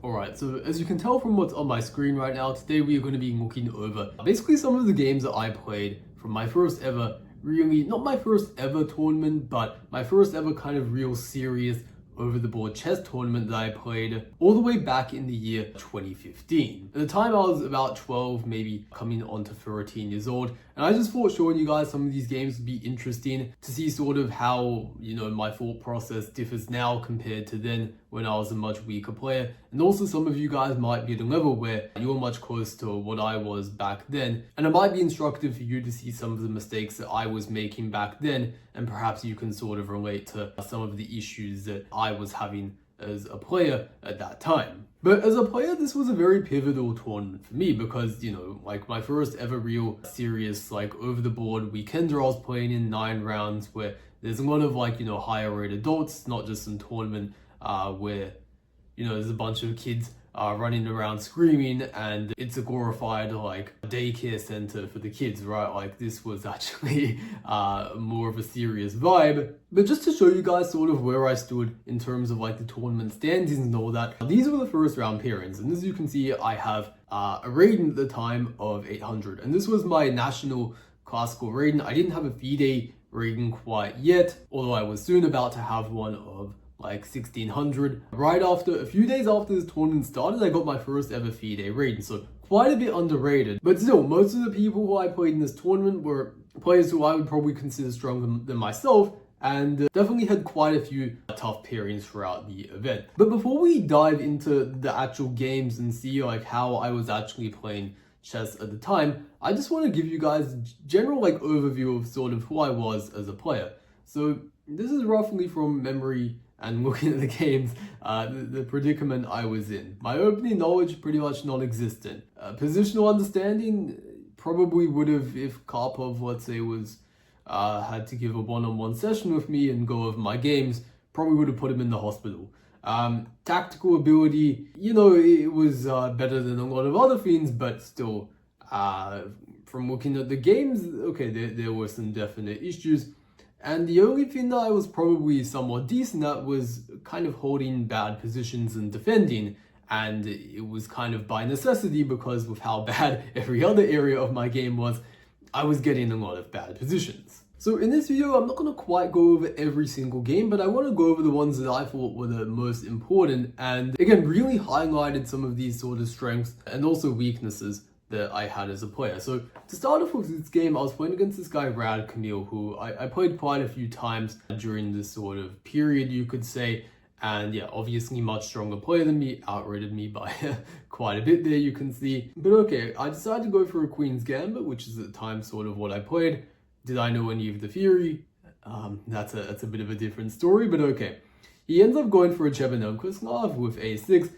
Alright, so as you can tell from what's on my screen right now, today we are going to be looking over basically some of the games that I played from my first ever, really, not my first ever tournament, but my first ever kind of real serious over-the-board chess tournament that I played all the way back in the year 2015. At the time I was about 12, maybe coming on to 13 years old, and I just thought showing you guys some of these games would be interesting to see sort of how, my thought process differs now compared to then when I was a much weaker player. And also some of you guys might be at a level where you're much closer to what I was back then, and it might be instructive for you to see some of the mistakes that I was making back then, and perhaps you can sort of relate to some of the issues that I was having as a player at that time. But as a player, this was a very pivotal tournament for me because, like my first ever real serious, like over the board weekender I was playing in 9 rounds where there's a lot of higher rated adults, not just some tournament where, there's a bunch of kids running around screaming and it's a glorified like daycare center for the kids, right? Like this was actually more of a serious vibe. But just to show you guys sort of where I stood in terms of like the tournament standings and all that, these were the first round pairings. And as you can see, I have a rating at the time of 800. And this was my national classical rating. I didn't have a FIDE rating quite yet, although I was soon about to have one of like 1600. Right after, a few days after this tournament started, I got my first ever FIDE rating, so quite a bit underrated. But still, most of the people who I played in this tournament were players who I would probably consider stronger than myself, and definitely had quite a few tough pairings throughout the event. But before we dive into the actual games and see like how I was actually playing chess at the time, I just want to give you guys a general like overview of sort of who I was as a player. So this is roughly from memory and looking at the games, the predicament I was in. My opening knowledge, pretty much non-existent. Positional understanding, probably would have, if Karpov, let's say, was had to give a one-on-one session with me and go over my games, probably would have put him in the hospital. Tactical ability, it was better than a lot of other things, but still, from looking at the games, okay, there were some definite issues. And the only thing that I was probably somewhat decent at was kind of holding bad positions and defending. And it was kind of by necessity because with how bad every other area of my game was, I was getting a lot of bad positions. So in this video, I'm not going to quite go over every single game, but I want to go over the ones that I thought were the most important. And again, really highlighted some of these sort of strengths and also weaknesses that I had as a player. So to start off with this game, I was playing against this guy Rad Kamil, who I played quite a few times during this sort of period, you could say. And yeah, obviously much stronger player than me, outrated me by quite a bit there, you can see. But okay, I decided to go for a Queen's Gambit, which is at the time sort of what I played. Did I know any of the theory? That's a bit of a different story, but okay. He ends up going for a Chevanel-Koslav with a6.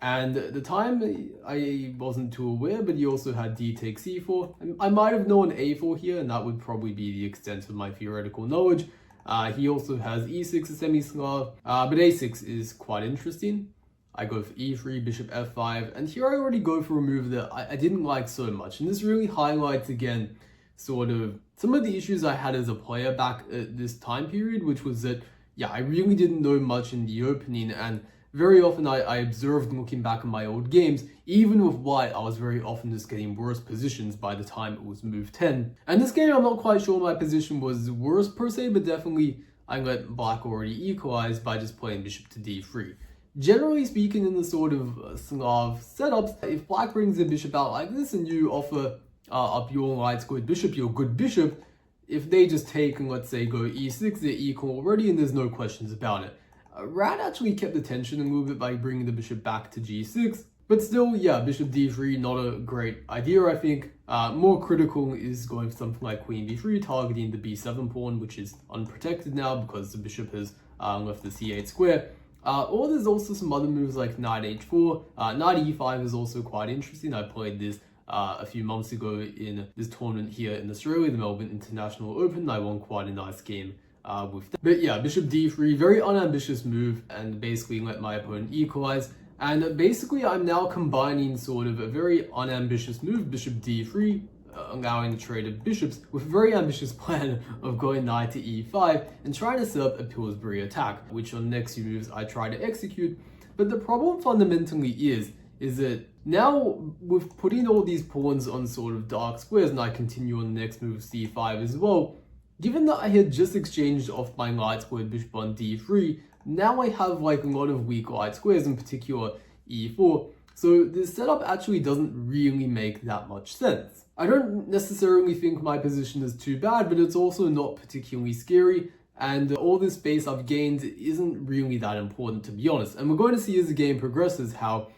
And at the time, I wasn't too aware, but he also had d takes e4. I might have known a4 here, and that would probably be the extent of my theoretical knowledge. He also has e6, a semi-Slav, but a6 is quite interesting. I go for e3, bishop f5, and here I already go for a move that I didn't like so much. And this really highlights, again, sort of some of the issues I had as a player back at this time period, which was that, yeah, I really didn't know much in the opening, and very often I observed looking back at my old games, even with white, I was very often just getting worse positions by the time it was move 10. And this game, I'm not quite sure my position was worse per se, but definitely I let black already equalize by just playing bishop to d3. Generally speaking, in the sort of Slav setups, if black brings the bishop out like this and you offer up your light's good bishop, your good bishop, if they just take and let's say go e6, they're equal already and there's no questions about it. Rad actually kept the tension a little bit by bringing the bishop back to g6, but still, yeah, bishop d3, not a great idea, I think. More critical is going for something like queen b3, targeting the b7 pawn, which is unprotected now because the bishop has left the c8 square. Or there's also some other moves like knight h4. Knight e5 is also quite interesting. I played this a few months ago in this tournament here in Australia, the Melbourne International Open. I won quite a nice game with that. But yeah, bishop d3, very unambitious move, and basically let my opponent equalize. And basically I'm now combining sort of a very unambitious move, bishop d3, allowing the trade of bishops, with a very ambitious plan of going knight to e5 and trying to set up a Pillsbury attack, which on the next few moves I try to execute. But the problem fundamentally is that now with putting all these pawns on sort of dark squares, and I continue on the next move c5 as well, given that I had just exchanged off my light squared bishop on d3, now I have like a lot of weak light squares, in particular e4. So this setup actually doesn't really make that much sense. I don't necessarily think my position is too bad, but it's also not particularly scary. And all this space I've gained isn't really that important, to be honest. And we're going to see as the game progresses how,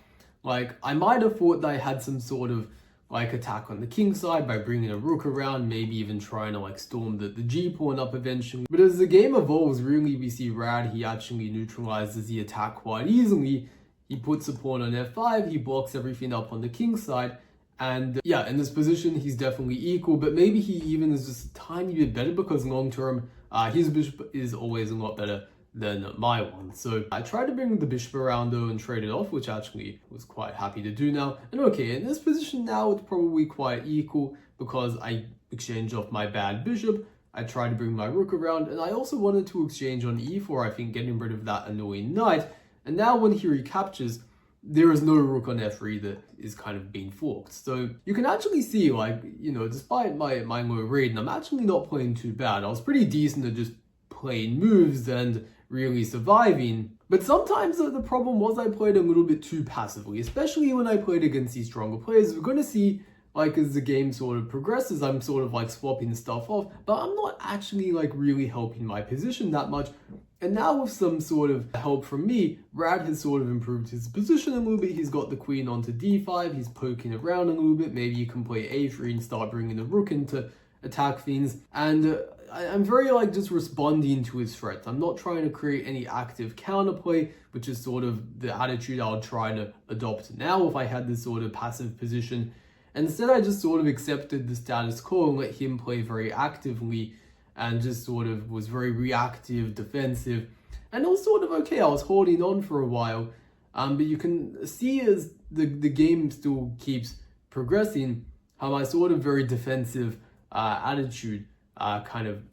like, I might have thought that I had some sort of like attack on the king side by bringing a rook around, maybe even trying to like storm the g pawn up eventually. But as the game evolves, really we see Rad, he actually neutralizes the attack quite easily. He puts a pawn on f5, he blocks everything up on the king side. And yeah, in this position, he's definitely equal, but maybe he even is just a tiny bit better because long term, his bishop is always a lot better than my one. So I tried to bring the bishop around though and trade it off, which actually was quite happy to do now. And okay, in this position now, it's probably quite equal because I exchanged off my bad bishop. I tried to bring my rook around, and I also wanted to exchange on e4, I think, getting rid of that annoying knight. And now when he recaptures, there is no rook on f3 that is kind of being forked. So you can actually see, like, you know, despite my low rating, I'm actually not playing too bad. I was pretty decent at just playing moves and really surviving. But sometimes the problem was I played a little bit too passively, especially when I played against these stronger players. We're going to see, like, as the game sort of progresses, I'm sort of like swapping stuff off, but I'm not actually like really helping my position that much. And now with some sort of help from me, Rad has sort of improved his position a little bit. He's got the queen onto d5, he's poking around a little bit. Maybe you can play a3 and start bringing the rook in to attack things. And I'm very like just responding to his threats. I'm not trying to create any active counterplay, which is sort of the attitude I would try to adopt now if I had this sort of passive position. Instead, I just sort of accepted the status quo and let him play very actively, and just sort of was very reactive, defensive, and it was sort of okay. I was holding on for a while, but you can see as the game still keeps progressing, how my sort of very defensive attitude kind of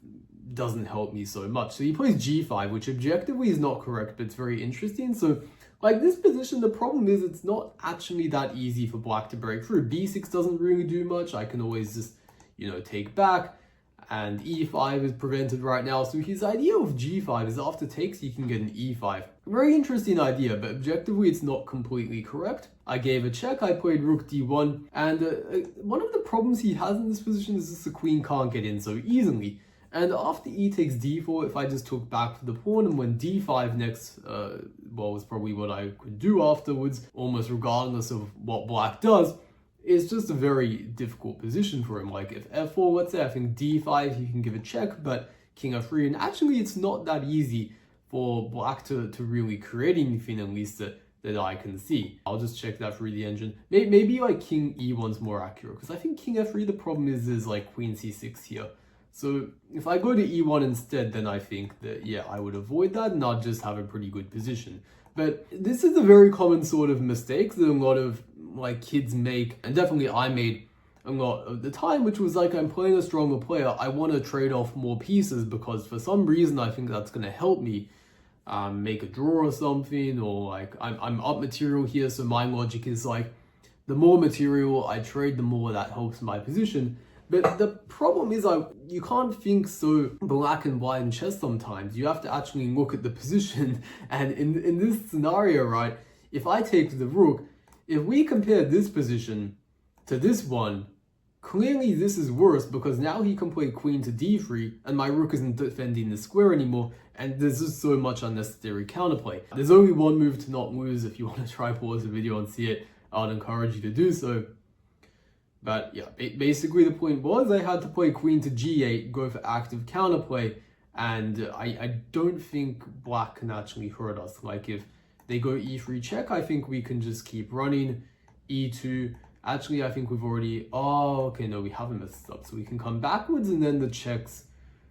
doesn't help me so much. So he plays g5, which objectively is not correct, but it's very interesting. So like this position, the problem is it's not actually that easy for black to break through. b6 doesn't really do much. I can always just, you know, take back. And e5 is prevented right now. So his idea of g5 is after takes, you can get an e5. Very interesting idea, but objectively, it's not completely correct. I gave a check, I played rook d1. And one of the problems he has in this position is just the queen can't get in so easily. And after e takes d4, if I just took back for the pawn and went d5 next, well, was probably what I could do afterwards, almost regardless of what black does. It's just a very difficult position for him. Like if f4, let's say, I think d5, he can give a check, but king f3, and actually it's not that easy for black to really create anything, at least that I can see. I'll just check that through the engine. Maybe like king e1's more accurate, because I think king f3, the problem is like queen c6 here. So if I go to e1 instead, then I think that, yeah, I would avoid that and I'd just have a pretty good position. But this is a very common sort of mistake that a lot of like kids make, and definitely I made a lot of the time, which was like, I'm playing a stronger player, I want to trade off more pieces because for some reason I think that's going to help me make a draw or something, or like I'm up material here, so my logic is like the more material I trade, the more that helps my position. But the problem is you can't think so black and white in chess sometimes. You have to actually look at the position. And in this scenario, right, if I take the rook, if we compare this position to this one, clearly this is worse because now he can play queen to d3 and my rook isn't defending the square anymore, and there's just so much unnecessary counterplay. There's only one move to not lose. If you want to try pause the video and see it, I would encourage you to do so. But yeah, basically the point was I had to play queen to g8, go for active counterplay, and I don't think black can actually hurt us. Like if they go e3 check, I think we can just keep running. e2, actually I think we've already, oh okay, no, we haven't messed up, so we can come backwards and then the checks,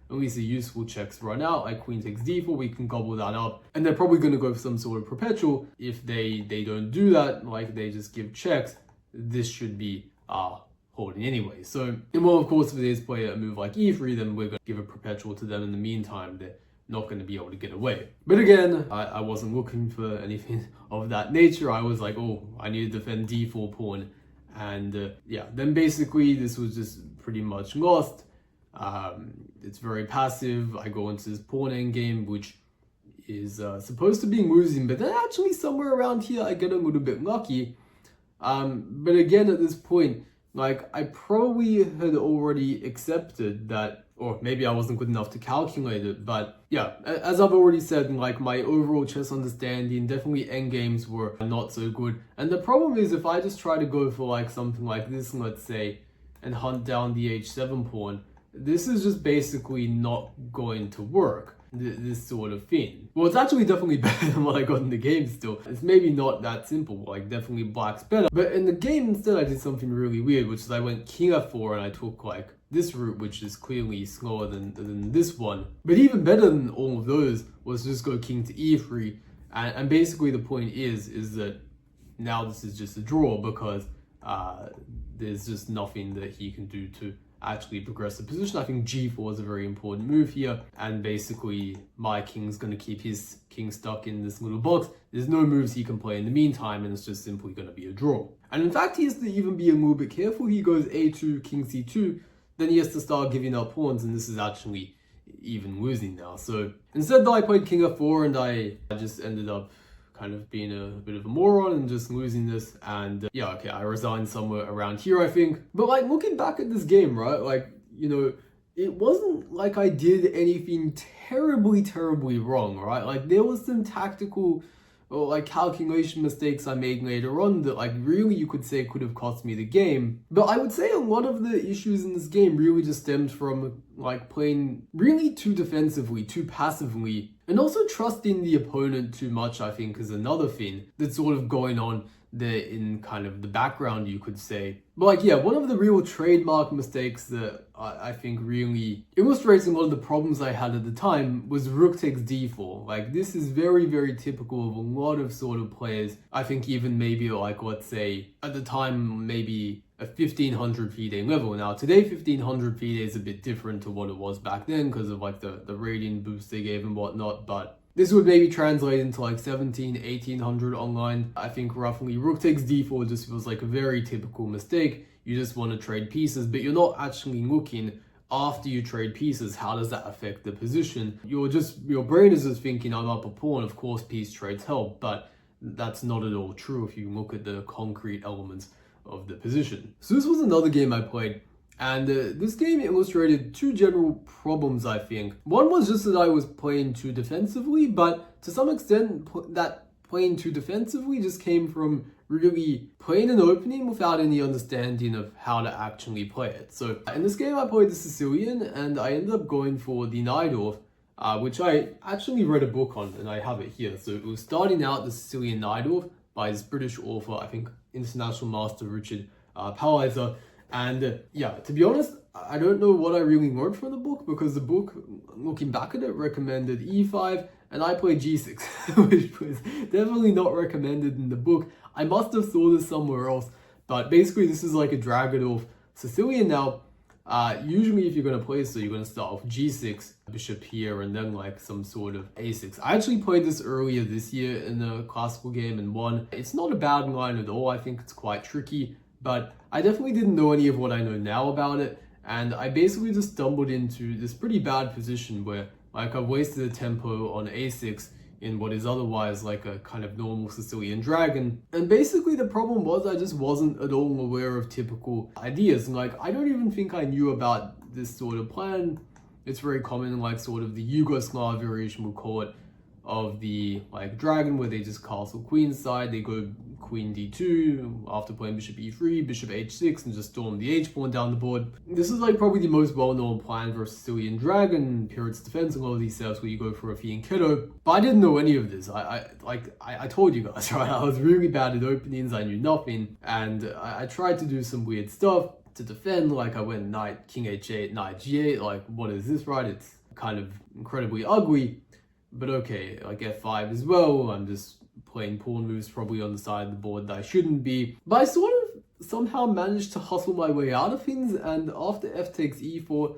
at least the useful checks, run out. Like queen takes d4, we can gobble that up, and they're probably going to go for some sort of perpetual. If they don't do that, like they just give checks, this should be holding anyway. So, and well, of course, if they play a move like e3, then we're going to give a perpetual to them in the meantime. not going to be able to get away. But again, I wasn't looking for anything of that nature. I was like, oh, I need to defend d4 pawn. And yeah, then basically this was just pretty much lost. It's very passive. I go into this pawn endgame, which is supposed to be losing, but then actually somewhere around here I get a little bit lucky. But again, at this point, like, I probably had already accepted that, or maybe I wasn't good enough to calculate it, but yeah, as I've already said, like, my overall chess understanding, definitely endgames were not so good. And the problem is, if I just try to go for like something like this, let's say, and hunt down the h7 pawn, this is just basically not going to work. This sort of thing. Well, it's actually definitely better than what I got in the game still. It's maybe not that simple, like definitely black's better. But in the game instead I did something really weird, which is I went king f4 and I took like this route, which is clearly slower than this one. But even better than all of those was just go king to e3. And basically the point is that now this is just a draw because there's just nothing that he can do to actually progress the position. I think g4 is a very important move here, and basically my king's going to keep his king stuck in this little box. There's no moves he can play in the meantime, and it's just simply going to be a draw. And in fact, he has to even be a little bit careful. He goes a2, king c2, then he has to start giving up pawns, and this is actually even losing now. So instead I played king f4, and I just ended up kind of being a bit of a moron and just losing this. And yeah, okay, I resigned somewhere around here, I think. But like, looking back at this game, right, like, you know, it wasn't like I did anything terribly wrong, right? Like, there was some tactical or like calculation mistakes I made later on that, like, really you could say could have cost me the game. But I would say a lot of the issues in this game really just stemmed from like playing really too defensively, too passively, and also trusting the opponent too much, I think, is another thing that's sort of going on there in kind of the background, you could say. But like, yeah, one of the real trademark mistakes that I think really illustrates a lot of the problems I had at the time was rook takes d4. Like, this is very typical of a lot of sort of players. I think even maybe like, let's say, at the time, maybe a 1500 FIDE level. Now, today 1500 FIDE is a bit different to what it was back then because of like the rating boost they gave and whatnot, but this would maybe translate into like 1800 online. I think roughly rook takes d4 just feels like a very typical mistake. You just want to trade pieces, but you're not actually looking after you trade pieces, how does that affect the position? Your brain is just thinking, I'm up a pawn, of course piece trades help, but that's not at all true if you look at the concrete elements of the position. So this was another game I played. And this game illustrated two general problems, I think. One was just that I was playing too defensively, but to some extent that playing too defensively just came from really playing an opening without any understanding of how to actually play it. So in this game I played the Sicilian, and I ended up going for the Najdorf, which I actually read a book on, and I have it here. So it was starting out the Sicilian Najdorf by this British author, I think international master Richard Palliser. And yeah, to be honest, I don't know what I really learned from the book, because the book, looking back at it, recommended e5, and I played g6, which was definitely not recommended in the book. I must have saw this somewhere else, but basically this is like a Dragunov Sicilian. Now, usually if you're going to play, so you're going to start off g6, bishop here, and then like some sort of a6. I actually played this earlier this year in a classical game and won. It's not a bad line at all. I think it's quite tricky, but I definitely didn't know any of what I know now about it, and I basically just stumbled into this pretty bad position where like I wasted a tempo on a6 in what is otherwise like a kind of normal Sicilian dragon. And basically the problem was I just wasn't at all aware of typical ideas. Like, I don't even think I knew about this sort of plan. It's very common in like sort of the Yugoslav variation, we'll call it, of the like dragon, where they just castle queenside, they go queen d2 after playing bishop e3, bishop h6, and just storm the h-pawn down the board. This is like probably the most well-known plan for a Sicilian dragon, Pirate's Defense, and all of these setups where you go for a fianchetto. But I didn't know any of this. I told you guys, right? I was really bad at openings, I knew nothing, and I tried to do some weird stuff to defend. Like, I went knight, king h8, knight g8, like, what is this, right? It's kind of incredibly ugly. But okay, like f5 as well, I'm just playing pawn moves probably on the side of the board that I shouldn't be. But I sort of somehow managed to hustle my way out of things, and after f takes e4,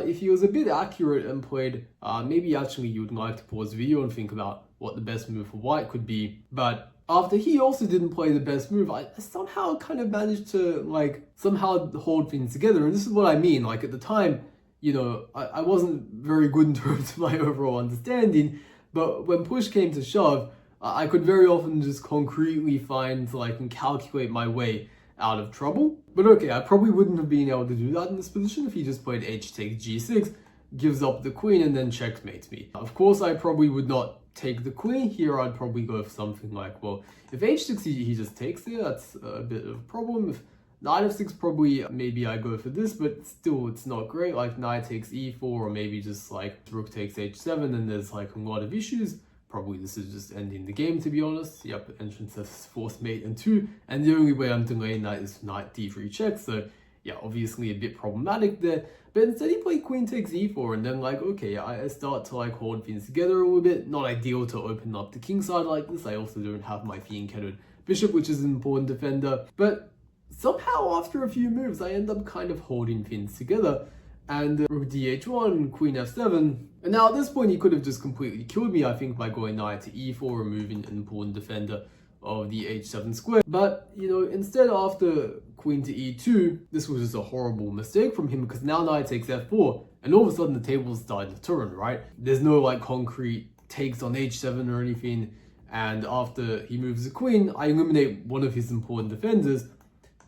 if he was a bit accurate and played, maybe actually you'd like to pause the video and think about what the best move for white could be. But after he also didn't play the best move, I somehow kind of managed to like somehow hold things together. And this is what I mean, like at the time, you know, I wasn't very good in terms of my overall understanding, but when push came to shove, I could very often just concretely find, like, and calculate my way out of trouble. But okay, I probably wouldn't have been able to do that in this position if he just played h takes g6, gives up the queen, and then checkmates me. Of course, I probably would not take the queen here. I'd probably go for something like, well, if h6 he just takes there, that's a bit of a problem. If knight f6, probably maybe I go for this, but still it's not great. Like knight takes e4, or maybe just like rook takes h7, and there's like a lot of issues. Probably this is just ending the game, to be honest. Yep, entrance has forced mate and 2, and the only way I'm delaying that is knight d3 check, so yeah, obviously a bit problematic there. But instead he played queen takes e4, and then like, okay, I start to like hold things together a little bit. Not ideal to open up the king side like this. I also don't have my fianchettoed bishop, which is an important defender. But somehow after a few moves, I end up kind of holding things together. And rook dh1, queen f7. And now at this point he could have just completely killed me, I think, by going knight to e4, removing an important defender of the h7 square. But, you know, instead after queen to e2, this was just a horrible mistake from him, because now knight takes f4, and all of a sudden the tables started to turn, right? There's no like concrete takes on h7 or anything, and after he moves the queen, I eliminate one of his important defenders,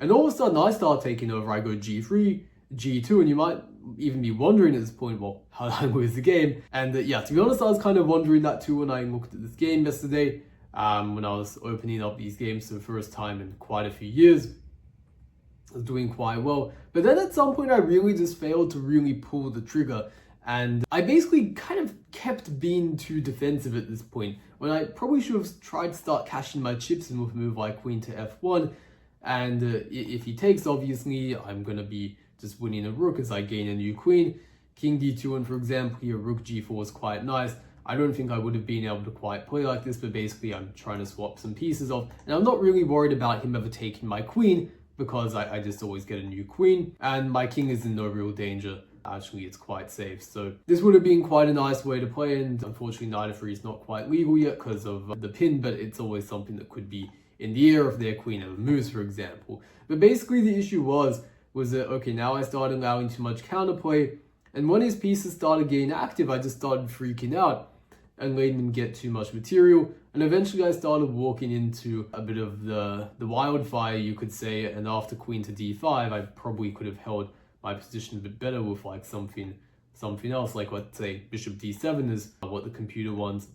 and all of a sudden I start taking over. I go g3, g2, and you might even be wondering at this point, well, how did I lose the game? And yeah, to be honest, I was kind of wondering that too when I looked at this game yesterday, when I was opening up these games for the first time in quite a few years. I was doing quite well, but then at some point I really just failed to really pull the trigger, and I basically kind of kept being too defensive at this point, when I probably should have tried to start cashing my chips in with a move like queen to f1. And if he takes, obviously I'm gonna be just winning a rook as I gain a new queen. King d2, and for example here, rook g4 is quite nice. I don't think I would have been able to quite play like this, but basically I'm trying to swap some pieces off, and I'm not really worried about him ever taking my queen, because I just always get a new queen, and my king is in no real danger. Actually, it's quite safe. So this would have been quite a nice way to play, and unfortunately knight f3 is not quite legal yet because of the pin, but it's always something that could be in the air if their queen ever moves, for example. But basically the issue was that, okay, now I started allowing too much counterplay, and when his pieces started getting active, I just started freaking out and letting him get too much material, and eventually I started walking into a bit of the wildfire, you could say. And after queen to d5, I probably could have held my position a bit better with like something else, like let's say bishop d7 is what the computer wants.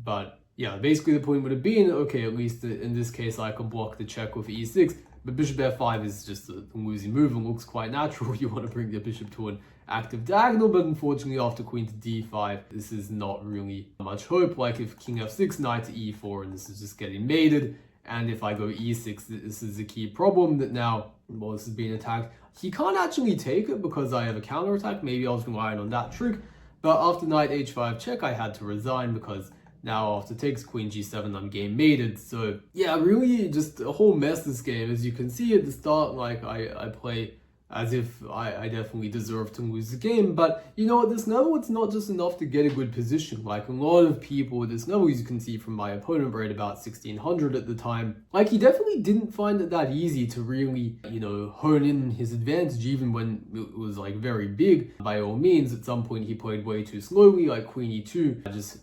But yeah, basically the point would have been, okay, at least in this case I can block the check with e6, but bishop f5 is just a losing move and looks quite natural. You want to bring the bishop to an active diagonal, but unfortunately after queen to d5, this is not really much hope. Like if king f6, knight to e4, and this is just getting mated. And if I go e6, this is a key problem that now, well, this is being attacked. He can't actually take it because I have a counterattack. Maybe I was relying on that trick. But after knight h5 check, I had to resign, because now after takes queen g7, I'm game mated. So yeah, really just a whole mess this game. As you can see at the start, like I play as if I definitely deserve to lose the game. But you know, at this level, it's not just enough to get a good position. Like a lot of people at this level, as you can see from my opponent, were at about 1600 at the time. Like he definitely didn't find it that easy to really, you know, hone in his advantage, even when it was like very big. By all means, at some point he played way too slowly, like queen e2. Just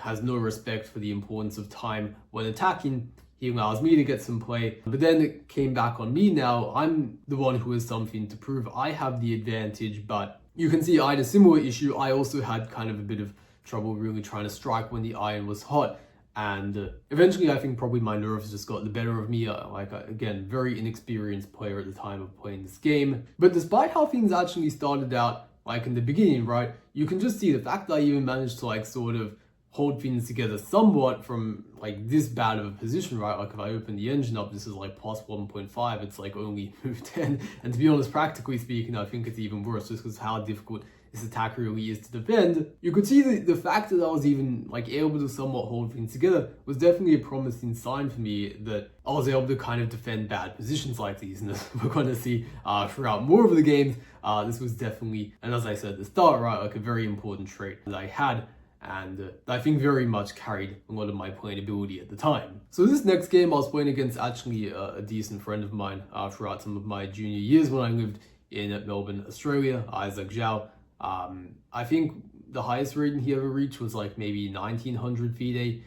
has no respect for the importance of time when attacking. He allows me to get some play, but then it came back on me. Now I'm the one who has something to prove. I have the advantage, but you can see I had a similar issue. I also had kind of a bit of trouble really trying to strike when the iron was hot, and eventually I think probably my nerves just got the better of me. Again, very inexperienced player at the time of playing this game. But despite how things actually started out, like in the beginning, right, you can just see the fact that I even managed to like sort of hold things together somewhat from like this bad of a position, right? Like if I open the engine up, this is like plus 1.5, it's like only move 10. And to be honest, practically speaking, I think it's even worse just because how difficult this attack really is to defend, you could see the fact that I was even like able to somewhat hold things together was definitely a promising sign for me that I was able to kind of defend bad positions like these. And as we're going to see throughout more of the games, this was definitely, and as I said at the start, right, like a very important trait that I had, and I think very much carried a lot of my playing ability at the time. So this next game I was playing against actually a decent friend of mine throughout some of my junior years when I lived in Melbourne, Australia, Isaac Zhao. I think the highest rating he ever reached was like maybe 1900 FIDE.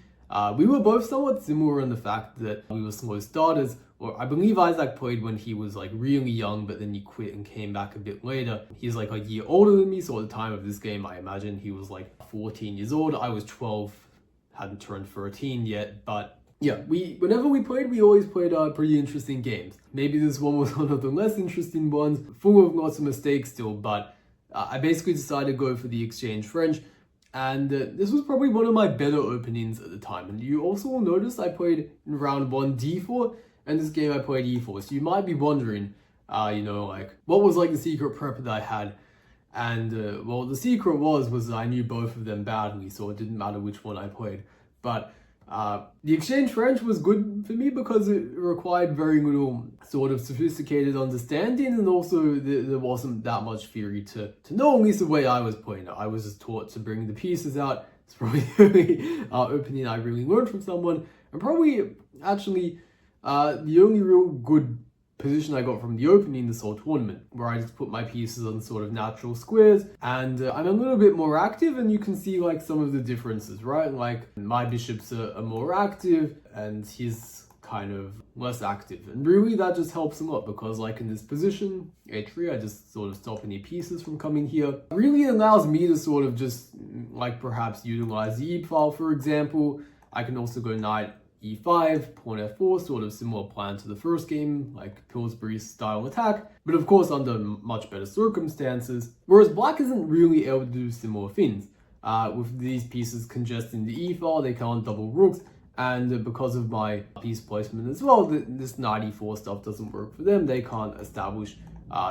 We were both somewhat similar in the fact that we were slow starters, or I believe Isaac played when he was like really young, but then he quit and came back a bit later. He's like a year older than me, so at the time of this game, I imagine he was like 14 years old. I was 12, hadn't turned 13 yet, but yeah, whenever we played, we always played pretty interesting games. Maybe this one was one of the less interesting ones, full of lots of mistakes still, but I basically decided to go for the exchange French. And this was probably one of my better openings at the time. And you also will notice I played in round 1 d4, and this game I played e4. So you might be wondering, like, what was like the secret prep that I had? And well, the secret was that I knew both of them badly, so it didn't matter which one I played. But the exchange French was good for me because it required very little sort of sophisticated understanding, and also there wasn't that much theory to know, at least the way I was playing it. I was just taught to bring the pieces out. It's probably the only opening I really learned from someone, and probably actually the only real good position I got from the opening this whole tournament, where I just put my pieces on sort of natural squares, and I'm a little bit more active, and you can see like some of the differences, right? Like my bishops are more active and he's kind of less active, and really that just helps a lot because like in this position, h3, I just sort of stop any pieces from coming here. Really allows me to sort of just like perhaps utilize the e file, for example. I can also go knight e5, pawn f4, sort of similar plan to the first game, like Pillsbury style attack, but of course under much better circumstances, whereas black isn't really able to do similar things. With these pieces congesting the e file, they can't double rooks, and because of my piece placement as well, this knight e4 stuff doesn't work for them. They can't establish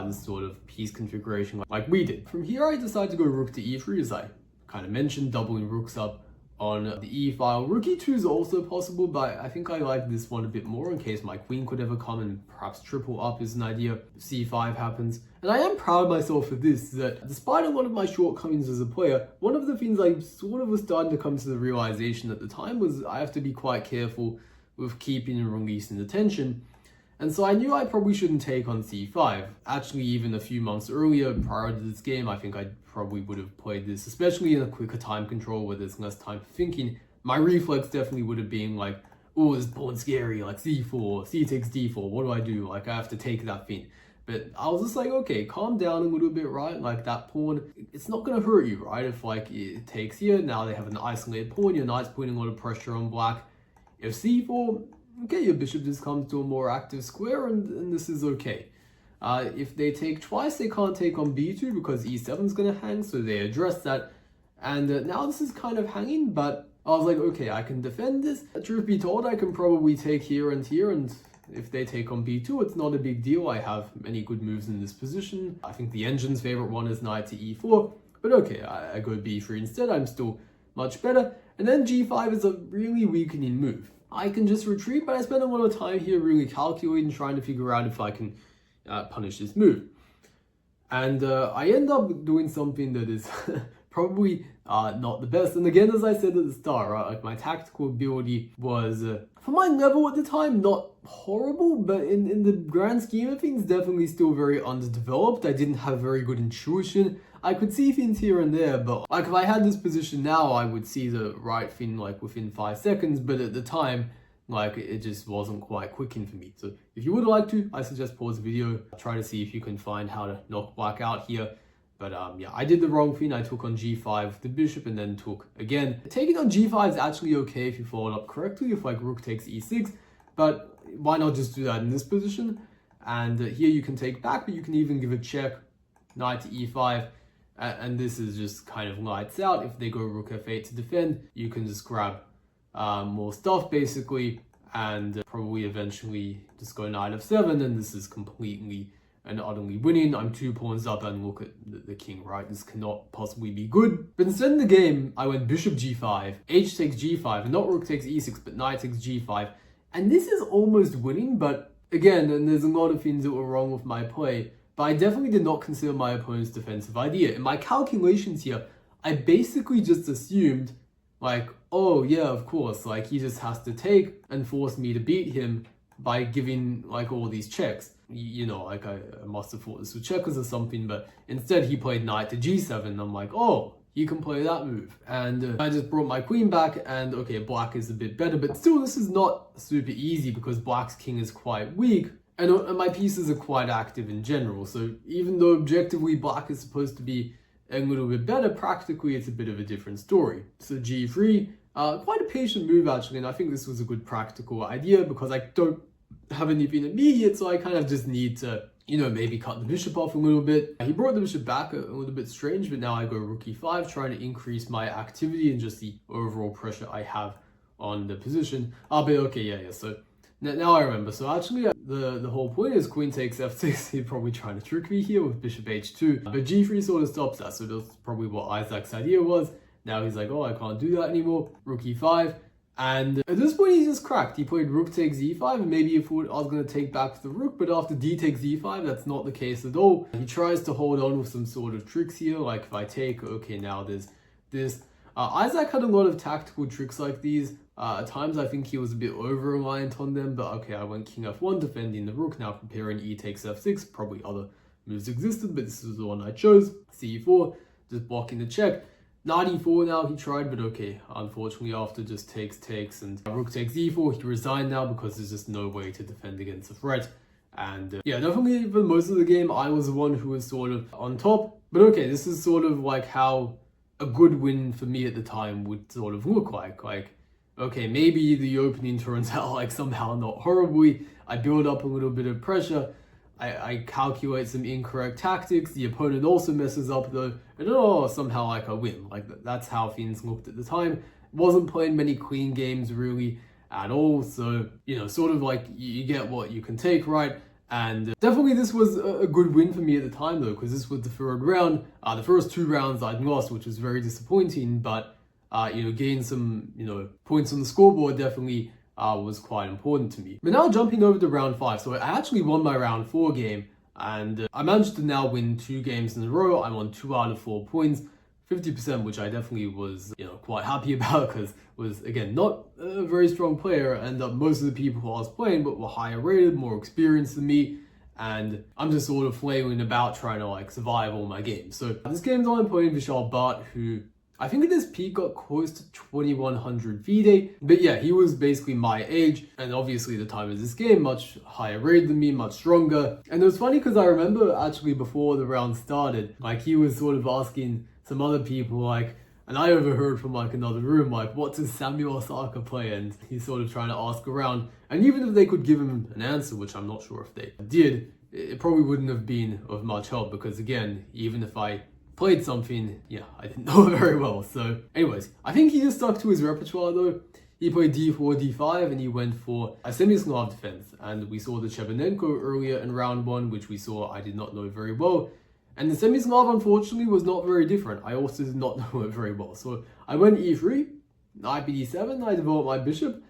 this sort of piece configuration like we did. From here, I decided to go rook to e3, as I kind of mentioned, doubling rooks up on the e file. Rook e2 is also possible, but I think I like this one a bit more in case my queen could ever come, and perhaps triple up is an idea. c5 happens. And I am proud of myself for this, that despite a lot of my shortcomings as a player, one of the things I sort of was starting to come to the realization at the time was I have to be quite careful with keeping and releasing the tension. And so I knew I probably shouldn't take on c5. Actually, even a few months earlier, prior to this game, I think I probably would have played this, especially in a quicker time control where there's less time for thinking. My reflex definitely would have been like, oh, this pawn's scary, like c4, c takes d4, what do I do? Like, I have to take that thing. But I was just like, okay, calm down a little bit, right? Like that pawn, it's not going to hurt you, right? If like it takes here, now they have an isolated pawn, your knight's putting a lot of pressure on black. If c4, okay, your bishop just comes to a more active square, and this is okay. If they take twice, they can't take on b2 because e7 is going to hang, so they address that. And now this is kind of hanging, but I was like, okay, I can defend this. Truth be told, I can probably take here, and if they take on b2, it's not a big deal. I have many good moves in this position. I think the engine's favorite one is knight to e4, but okay, I go b3 instead. I'm still much better. And then g5 is a really weakening move. I can just retreat, but I spend a lot of time here really calculating, trying to figure out if I can punish this move. And I end up doing something that is probably not the best. And again, as I said at the start, right, like my tactical ability was, for my level at the time, not horrible, but in the grand scheme of things, definitely still very underdeveloped. I didn't have very good intuition. I could see things here and there, but like if I had this position now, I would see the right thing like within 5 seconds, but at the time, like it just wasn't quite clicking for me. So if you would like to, I suggest pause the video, try to see if you can find how to knock black out here. But yeah, I did the wrong thing. I took on g5 with the bishop and then took again. Taking on g5 is actually okay if you follow it up correctly, if like rook takes e6, but why not just do that in this position? And here you can take back, but you can even give a check, knight to e5, and this is just kind of lights out. If they go rook f8 to defend, you can just grab more stuff basically, and probably eventually just go knight f7, and this is completely and utterly winning. I'm 2 pawns up and look at the king, right? This cannot possibly be good. But instead in the game, I went bishop g5, h takes g5, and not rook takes e6, but knight takes g5. And this is almost winning, but again, and there's a lot of things that were wrong with my play, but I definitely did not consider my opponent's defensive idea. In my calculations here, I basically just assumed, like, oh yeah, of course, like he just has to take and force me to beat him by giving like all these checks. You know, like I must have thought this was checkers or something, but instead he played knight to g7, and I'm like, oh, he can play that move. And I just brought my queen back, and okay, black is a bit better, but still this is not super easy because black's king is quite weak, and my pieces are quite active in general. So even though objectively black is supposed to be a little bit better, practically it's a bit of a different story. So g3, quite a patient move actually, and I think this was a good practical idea because I don't have anything immediate, so I kind of just need to, you know, maybe cut the bishop off a little bit. He brought the bishop back a little bit strange, but now I go rook e5, trying to increase my activity and just the overall pressure I have on the position. But okay, yeah, so now I remember. So actually, the whole point is queen takes f6. He's probably trying to trick me here with bishop h2, but g3 sort of stops that, so that's probably what Isaac's idea was. Now he's like, oh, I can't do that anymore. Rook e5. And at this point, he just cracked. He played rook takes e5, and maybe he thought I was going to take back the rook, but after d takes e5, that's not the case at all. He tries to hold on with some sort of tricks here, like if I take, okay, now there's this. Isaac had a lot of tactical tricks like these. At times, I think he was a bit over-reliant on them, but okay, I went king f1, defending the rook, now preparing e takes f6. Probably other moves existed, but this is the one I chose. c4, just blocking the check. Knight e4 now he tried, but okay, unfortunately after just takes, and rook takes e4, he resigned now because there's just no way to defend against the threat. And yeah, definitely for most of the game, I was the one who was sort of on top. But okay, this is sort of like how a good win for me at the time would sort of look like. Like, okay, maybe the opening turns out like somehow not horribly. I build up a little bit of pressure. I calculate some incorrect tactics. The opponent also messes up though, and oh, somehow like I win. Like that's how things looked at the time. Wasn't playing many clean games really at all. So, you know, sort of like you get what you can take, right? And definitely this was a good win for me at the time though, because this was the third round. The first 2 rounds I'd lost, which was very disappointing, but you know, gained some, you know, points on the scoreboard definitely was quite important to me. But now jumping over to round 5, so I actually won my round 4 game, and I managed to now win 2 games in a row. I'm on 2 out of 4 points, 50%, which I definitely was, you know, quite happy about because was, again, not a very strong player, and most of the people who I was playing but were higher rated, more experienced than me, and I'm just sort of flailing about trying to like survive all my games. So this game's on playing Vishal Bhatt, who I think at this peak got close to 2100 FIDE, but yeah, he was basically my age, and obviously the time of this game, much higher rated than me, much stronger. And it was funny because I remember actually before the round started, like he was sort of asking some other people like, and I overheard from like another room, like, what does Samuel Osaka play? And he's sort of trying to ask around, and even if they could give him an answer, which I'm not sure if they did, it probably wouldn't have been of much help because again, even if I played something, yeah, I didn't know it very well. So anyways, I think he just stuck to his repertoire though. He played d4, d5, and he went for a Semislav defense. And we saw the Chebanenko earlier in round 1, which we saw I did not know very well. And the Semislav, unfortunately, was not very different. I also did not know it very well. So I went e3, knight b7, I developed my bishop,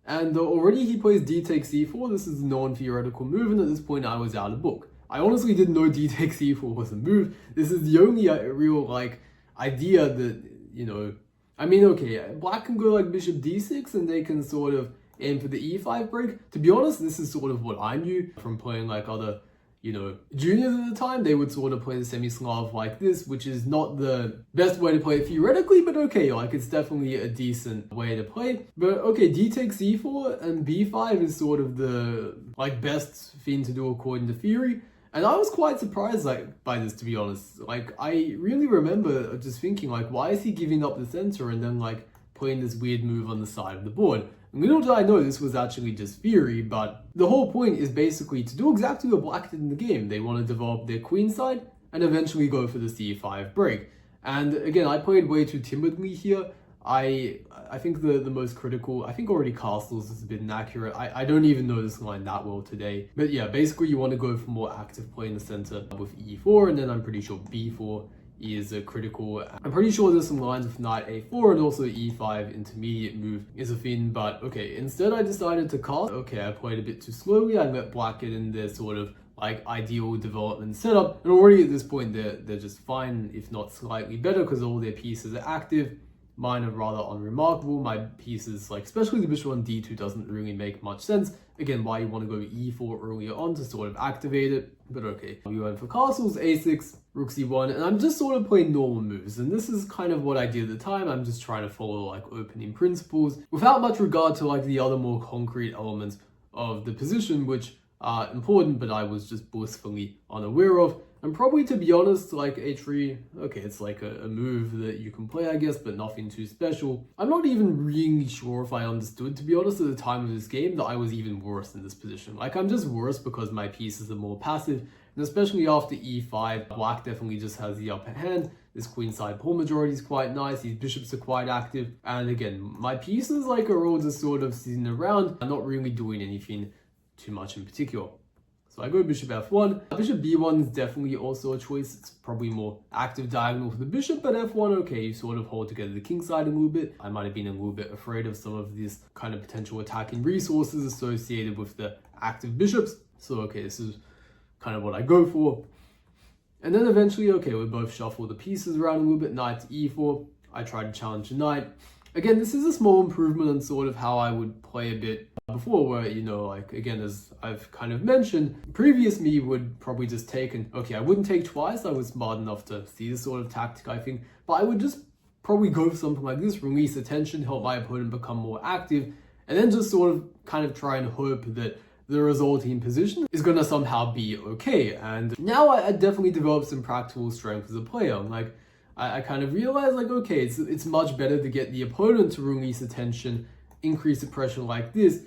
and already he plays d takes c4. This is a non-theoretical move, and at this point I was out of book. I honestly didn't know d takes c4 was a move. This is the only real like idea that, you know, I mean, okay, black can go like bishop d6 and they can sort of aim for the e5 break. To be honest, this is sort of what I knew from playing like other, you know, juniors at the time. They would sort of play the Semislav like this, which is not the best way to play it theoretically, but okay, like it's definitely a decent way to play. But okay, d takes c4 and b5 is sort of the like best thing to do according to theory. And I was quite surprised like by this, to be honest. Like I really remember just thinking like, why is he giving up the center and then like playing this weird move on the side of the board? And little did I know this was actually just theory, but the whole point is basically to do exactly what black did in the game. They want to develop their queen side and eventually go for the c5 break. And again, I played way too timidly here. I think the most critical, I think already castles is a bit inaccurate. I don't even know this line that well today. But yeah, basically you want to go for more active play in the center with e4, and then I'm pretty sure b4 is a critical. I'm pretty sure there's some lines with knight a4 and also e5 intermediate move is a thing, but okay, instead I decided to cast. Okay, I played a bit too slowly. I let black get in their sort of like ideal development setup, and already at this point they're just fine, if not slightly better, because all their pieces are active. Mine are rather unremarkable. My pieces, like especially the bishop on d2, doesn't really make much sense. Again, why you want to go e4 earlier on to sort of activate it, but okay. We went for castles, a6, rook c1, and I'm just sort of playing normal moves, and this is kind of what I did at the time. I'm just trying to follow like opening principles without much regard to like the other more concrete elements of the position, which are important, but I was just blissfully unaware of. And probably, to be honest, like h3, okay, it's like a move that you can play, I guess, but nothing too special. I'm not even really sure if I understood, to be honest, at the time of this game, that I was even worse in this position. Like, I'm just worse because my pieces are more passive, and especially after e5, black definitely just has the upper hand. This queenside pawn majority is quite nice, these bishops are quite active, and again, my pieces like are all just sort of sitting around, I'm not really doing anything too much in particular. So I go bishop f1. Bishop b1 is definitely also a choice. It's probably more active diagonal for the bishop, but f1, okay, you sort of hold together the king side a little bit. I might have been a little bit afraid of some of these kind of potential attacking resources associated with the active bishops. So okay, this is kind of what I go for. And then eventually, okay, we both shuffle the pieces around a little bit. Knight to e4. I try to challenge the knight. Again, this is a small improvement on sort of how I would play a bit before, where, you know, like, again, as I've kind of mentioned, previous me would probably just take, and okay, I wouldn't take twice. I was smart enough to see this sort of tactic, I think, but I would just probably go for something like this, release attention, help my opponent become more active, and then just sort of kind of try and hope that the resulting position is going to somehow be okay. And now I definitely developed some practical strength as a player. Like, I kind of realized, like, okay, it's much better to get the opponent to release attention, increase the pressure like this,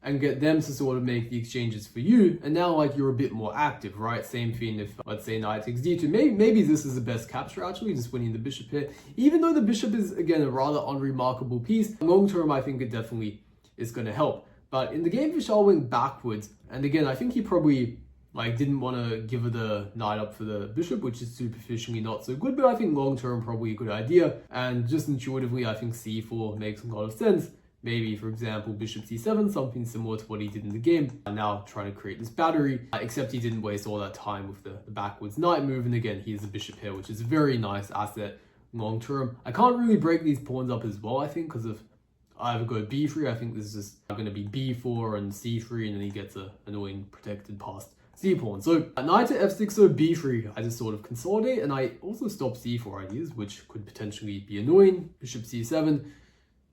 and get them to sort of make the exchanges for you. And now, like, you're a bit more active, right? Same thing if, let's say, knight takes d2. Maybe this is the best capture, actually, just winning the bishop here. Even though the bishop is, again, a rather unremarkable piece, long term, I think it definitely is going to help. But in the game, Vishal went backwards. And again, I think he probably like didn't want to give the knight up for the bishop, which is superficially not so good, but I think long term probably a good idea. And just intuitively, I think c4 makes a lot of sense. Maybe, for example, bishop c7, something similar to what he did in the game. Now trying to create this battery, except he didn't waste all that time with the backwards knight move. And again, he has a bishop here, which is a very nice asset long term. I can't really break these pawns up as well, I think, because if I either go b3, I think this is just going to be b4 and c3, and then he gets an annoying protected passed c pawn. So knight to f6, so b3, I just sort of consolidate, and I also stop c4 ideas, which could potentially be annoying. Bishop c7,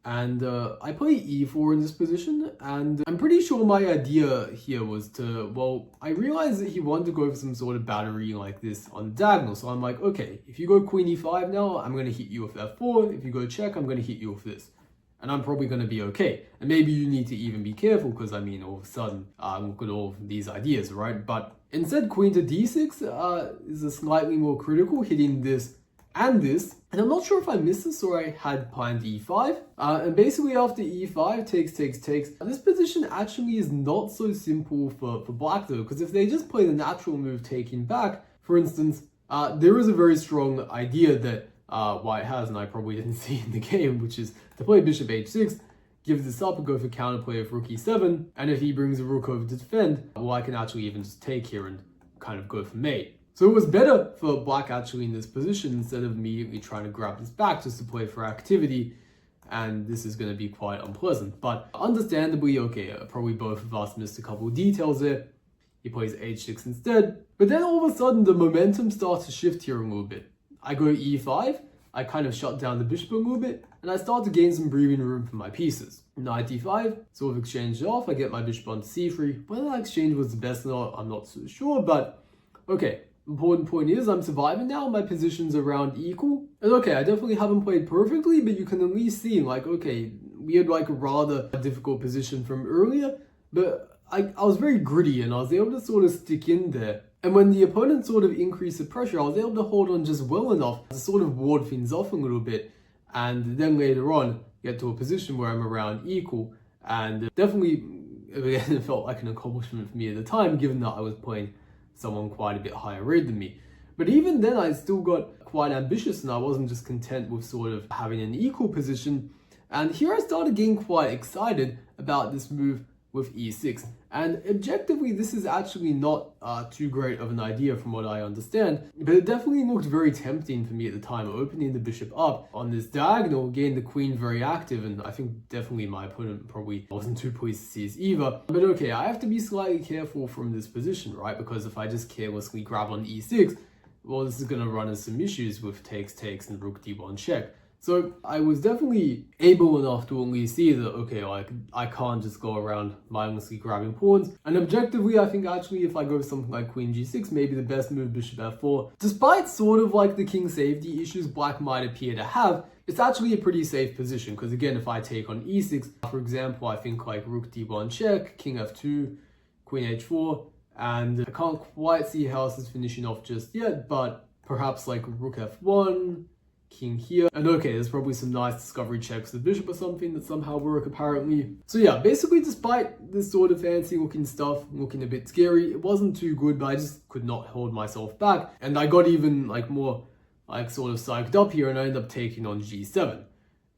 and I play e4 in this position, and I'm pretty sure my idea here was to, well, I realized that he wanted to go for some sort of battery like this on diagonal, so I'm like, okay, if you go queen e5 now, I'm going to hit you with f4, if you go check, I'm going to hit you with this. And I'm probably going to be okay. And maybe you need to even be careful, because I mean, all of a sudden, look at all of these ideas, right? But instead, queen to d6 is a slightly more critical, hitting this and this. And I'm not sure if I missed this or I had planned e5. And basically after e5, takes. This position actually is not so simple for black though, because if they just play the natural move taking back, for instance, there is a very strong idea that white has, and I probably didn't see in the game, which is to play bishop h6, give this up and go for counterplay of rook e7, and if he brings a rook over to defend, well, I can actually even just take here and kind of go for mate. So it was better for black actually in this position, instead of immediately trying to grab this back just to play for activity, and this is going to be quite unpleasant. But understandably, okay, probably both of us missed a couple of details there. He plays h6 instead, but then all of a sudden the momentum starts to shift here a little bit. I go e5, I kind of shut down the bishop a little bit, and I start to gain some breathing room for my pieces. Knight d5, sort of exchange it off, I get my bishop onto c3. Whether that exchange was the best or not, I'm not so sure, but okay. Important point is I'm surviving now, my position's around equal. And okay, I definitely haven't played perfectly, but you can at least see, like, okay, we had like a rather difficult position from earlier, but I was very gritty and I was able to sort of stick in there. And when the opponent sort of increased the pressure, I was able to hold on just well enough to sort of ward things off a little bit. and then later on get to a position where I'm around equal, and definitely again it felt like an accomplishment for me at the time, given that I was playing someone quite a bit higher rated than me. But even then I still got quite ambitious, and I wasn't just content with sort of having an equal position. And here I started getting quite excited about this move with e6. And objectively, this is actually not too great of an idea from what I understand, but it definitely looked very tempting for me at the time, opening the bishop up on this diagonal, getting the queen very active, and I think definitely my opponent probably wasn't too pleased to see this either. But okay, I have to be slightly careful from this position, right? Because if I just carelessly grab on e6, well, this is going to run into some issues with takes, and rook d1 check. So I was definitely able enough to only see that, okay, like I can't just go around mindlessly grabbing pawns. And objectively, I think actually if I go something like queen g6, maybe the best move bishop f4, despite sort of like the king safety issues black might appear to have, it's actually a pretty safe position. Because again, if I take on e6, for example, I think like rook d1 check, king f2, queen h4, and I can't quite see how this is finishing off just yet, but perhaps like rook f1, king here, and okay, there's probably some nice discovery checks with the bishop or something that somehow work apparently. So yeah, basically despite this sort of fancy looking stuff, looking a bit scary, it wasn't too good, but I just could not hold myself back, and I got even like more like sort of psyched up here, and I ended up taking on g7.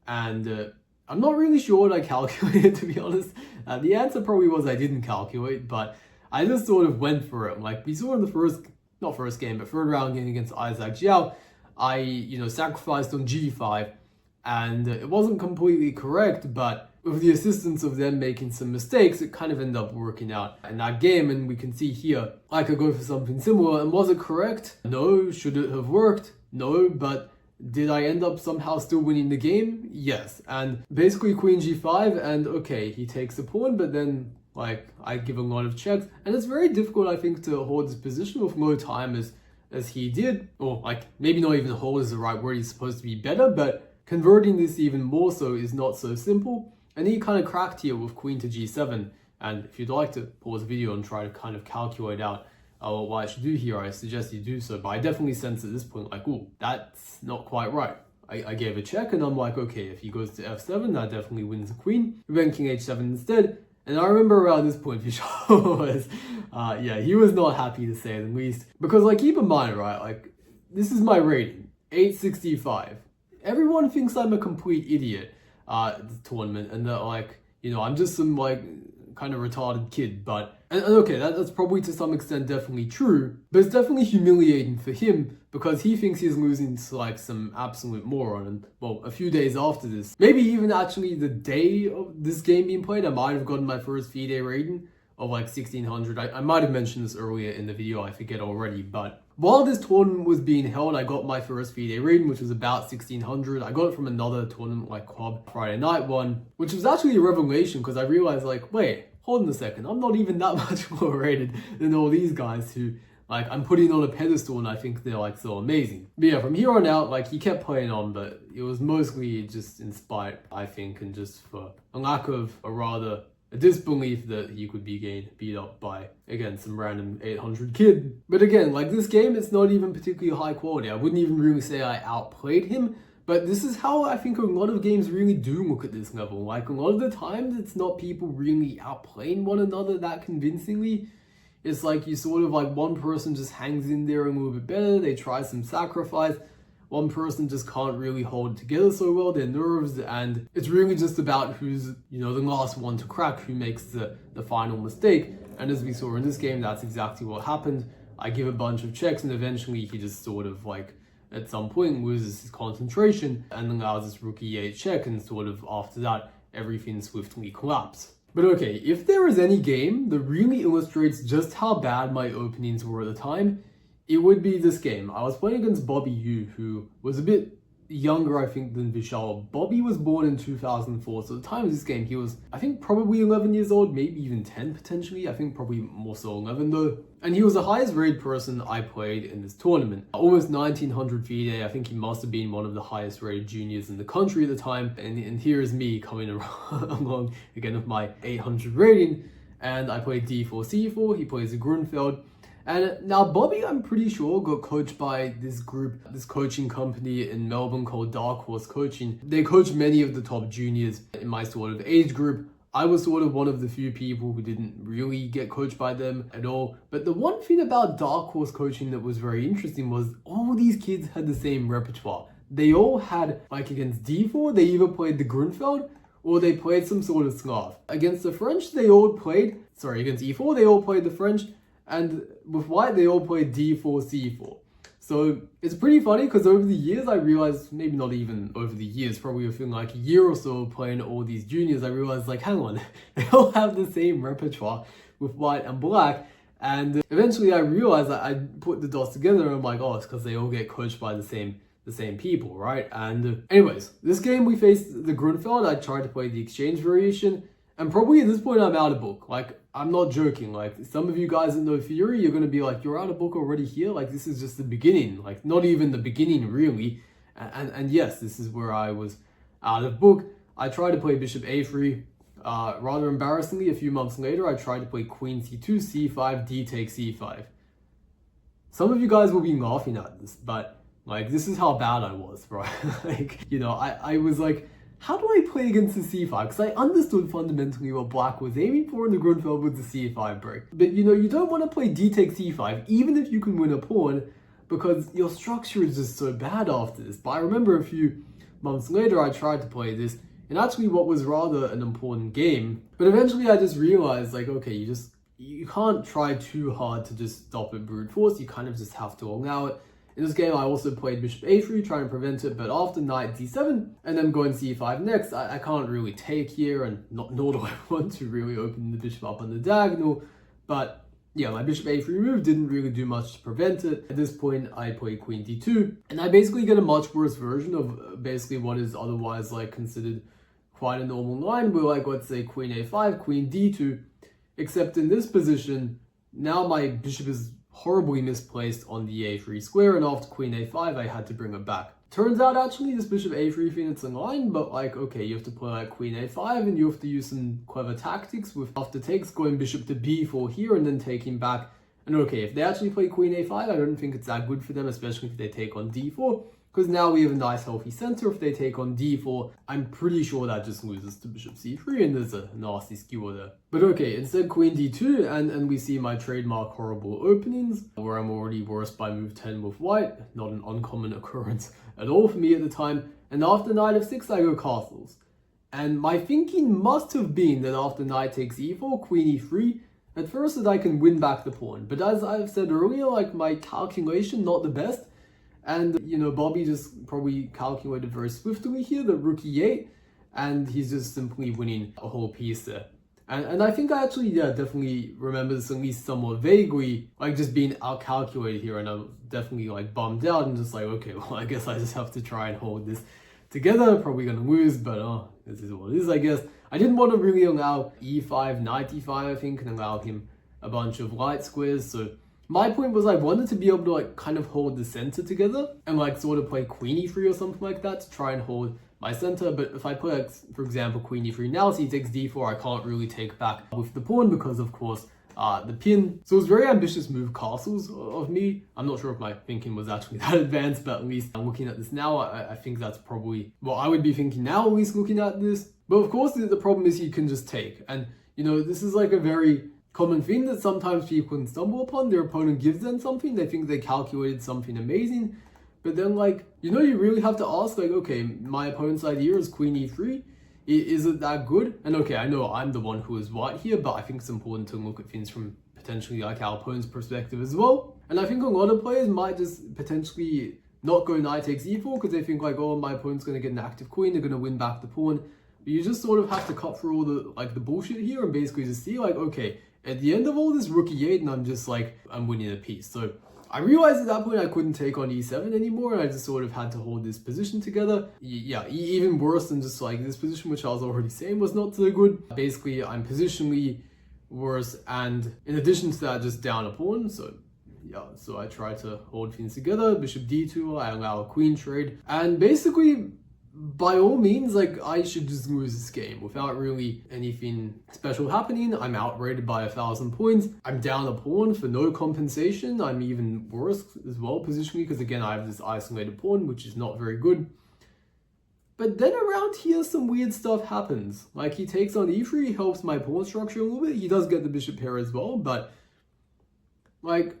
And I'm not really sure what I calculated, to be honest. The answer probably was I didn't calculate, but I just sort of went for it. Like we saw in the third round game against Isaac Jiao, I, sacrificed on g5, and it wasn't completely correct, but with the assistance of them making some mistakes, it kind of ended up working out in that game. And we can see here, I could go for something similar. And was it correct? No. Should it have worked? No. But did I end up somehow still winning the game? Yes. And basically queen g5, and okay, he takes the pawn, but then like I give a lot of checks, and it's very difficult, I think, to hold this position with low time as he did, or like maybe not even hold is the right word, he's supposed to be better, but converting this even more so is not so simple. And he kind of cracked here with queen to g7, and if you'd like to pause the video and try to kind of calculate out what I should do here, I suggest you do so. But I definitely sense at this point like, oh, that's not quite right. I gave a check, and I'm like, okay, if he goes to f7, that definitely wins the queen. We went king h7 instead. And I remember around this point, Vishal was, he was not happy to say the least. Because, like, keep in mind, right, like, this is my rating, 865. Everyone thinks I'm a complete idiot at the tournament, and that, like, I'm just some, like, kind of retarded kid. But, and okay, that's probably to some extent definitely true, but it's definitely humiliating for him, because he thinks he's losing to like some absolute moron. And well, a few days after this, maybe even actually the day of this game being played, I might have gotten my first FIDE rating of like 1600. I might have mentioned this earlier in the video, I forget already, but while this tournament was being held, I got my first FIDE rating, which was about 1600. I got it from another tournament like Club Friday Night one, which was actually a revelation, because I realized like, wait, hold on a second, I'm not even that much more rated than all these guys who like I'm putting on a pedestal, and I think they're like so amazing. But yeah, from here on out, like he kept playing on, but it was mostly just in spite, I think, and just for a lack of a disbelief that he could be getting beat up by, again, some random 800 kid. But again, like this game, it's not even particularly high quality. I wouldn't even really say I outplayed him, but this is how I think a lot of games really do look at this level. Like a lot of the time, it's not people really outplaying one another that convincingly. It's like you sort of like one person just hangs in there a little bit better, they try some sacrifice, one person just can't really hold it together so well, their nerves, and it's really just about who's, the last one to crack, who makes the final mistake. And as we saw in this game, that's exactly what happened. I give a bunch of checks, and eventually he just sort of like, at some point loses his concentration and allows this rook e8 check, and sort of after that, everything swiftly collapses. But okay, if there is any game that really illustrates just how bad my openings were at the time, it would be this game. I was playing against Bobby Yu, who was a bit younger, I think, than Vishal. Bobby was born in 2004, so at the time of this game, he was, I think, probably 11 years old, maybe even 10 potentially. I think probably more so 11 though. And he was the highest rated person I played in this tournament. Almost 1900 FIDE. I think he must have been one of the highest rated juniors in the country at the time. And here's me coming along again with my 800 rating. And I played d4, c4, he plays a Grunfeld. And now Bobby, I'm pretty sure, got coached by this group, this coaching company in Melbourne called Dark Horse Coaching. They coach many of the top juniors in my sort of age group. I was sort of one of the few people who didn't really get coached by them at all. But the one thing about Dark Horse Coaching that was very interesting was all these kids had the same repertoire. They all had, like against D4, they either played the Grunfeld or they played some sort of Slav. Against the French, against E4, they all played the French. And with white, they all played D4, C4. So it's pretty funny because over the years, I realized, maybe not even over the years, probably within like a year or so playing all these juniors, I realized like, hang on, they all have the same repertoire with white and black. And eventually I realized that I put the dots together and I'm like, oh, it's because they all get coached by the same people, right? And anyways, this game we faced the Grunfeld. I tried to play the exchange variation. And probably at this point, I'm out of book. Like, I'm not joking. Like, some of you guys that know Theory, you're going to be like, you're out of book already here? Like, this is just the beginning. Like, not even the beginning, really. And yes, this is where I was out of book. I tried to play Bishop A3. Rather embarrassingly, a few months later, I tried to play Queen C2, C5, D takes C5. Some of you guys will be laughing at this, but, like, this is how bad I was, right? Like, you know, I was like, how do I play against the C5? Because I understood fundamentally what black was aiming for in the Grunfeld with the C5 break. But you know, you don't want to play D takes C5, even if you can win a pawn, because your structure is just so bad after this. But I remember a few months later, I tried to play this, and actually what was rather an important game. But eventually I just realized, like, okay, you can't try too hard to just stop it brute force. You kind of just have to allow it. In this game, I also played Bishop A3, trying to prevent it, but after Knight D7, and then going C5 next, I can't really take here, and nor do I want to really open the bishop up on the diagonal, but yeah, my Bishop A3 move didn't really do much to prevent it. At this point, I play Queen D2, and I basically get a much worse version of basically what is otherwise like considered quite a normal line, where like, let's say Queen A5, Queen D2, except in this position, now my bishop is horribly misplaced on the A3 square, and after Queen A5 I had to bring it back. Turns out actually this Bishop A3 thing, it's in line, but like, okay, you have to play like Queen A5 and you have to use some clever tactics with after takes going Bishop to B4 here and then taking back. And okay, if they actually play Queen A5, I don't think it's that good for them, especially if they take on D4, because now we have a nice healthy center. If they take on D4, I'm pretty sure that just loses to Bishop C3 and there's a nasty skewer there. But okay, instead Queen D2 and we see my trademark horrible openings where I'm already worse by move 10 with white, not an uncommon occurrence at all for me at the time. And after Knight F6 I go castles. And my thinking must have been that after Knight takes E4, Queen E3, at first that I can win back the pawn. But as I've said earlier, like my calculation not the best. And, you know, Bobby just probably calculated very swiftly here, the rook e8, and he's just simply winning a whole piece there. And I think I actually, yeah, definitely remember this at least somewhat vaguely, like just being out-calculated here, and I'm definitely like bummed out and just like, okay, well, I guess I just have to try and hold this together. Probably gonna lose, but this is what it is, I guess. I didn't want to really allow e5, knight e5, I think, and allow him a bunch of light squares, so my point was I wanted to be able to like kind of hold the center together and like sort of play Queen e3 or something like that to try and hold my center. But if I play, like, for example, Queen e3 now, so he takes d4, I can't really take back with the pawn because of course the pin. So it was a very ambitious move castles of me. I'm not sure if my thinking was actually that advanced, but at least I'm looking at this now, I think that's probably what I would be thinking now, at least looking at this. But of course the problem is you can just take, and you know, this is like a very common thing that sometimes people can stumble upon. Their opponent gives them something, they think they calculated something amazing, but then like, you know, you really have to ask like, okay, my opponent's idea is Queen e3, is it that good? And okay, I know I'm the one who is white here, but I think it's important to look at things from potentially like our opponent's perspective as well. And I think a lot of players might just potentially not go knight takes e4 because they think like, oh, my opponent's going to get an active queen, they're going to win back the pawn. But you just sort of have to cut through all the like the bullshit here and basically just see like, okay, at the end of all this, rook e8, and I'm just like, I'm winning a piece. So I realized at that point I couldn't take on e7 anymore, and I just sort of had to hold this position together. Yeah, even worse than just like this position, which I was already saying was not so good. Basically, I'm positionally worse, and in addition to that, just down a pawn. So yeah, so I try to hold things together. Bishop d2, I allow a queen trade, and basically by all means, like, I should just lose this game without really anything special happening. I'm outrated by 1,000 points. I'm down a pawn for no compensation. I'm even worse as well positionally because, again, I have this isolated pawn, which is not very good. But then around here, some weird stuff happens. Like, he takes on e3, he helps my pawn structure a little bit. He does get the bishop pair as well, but like,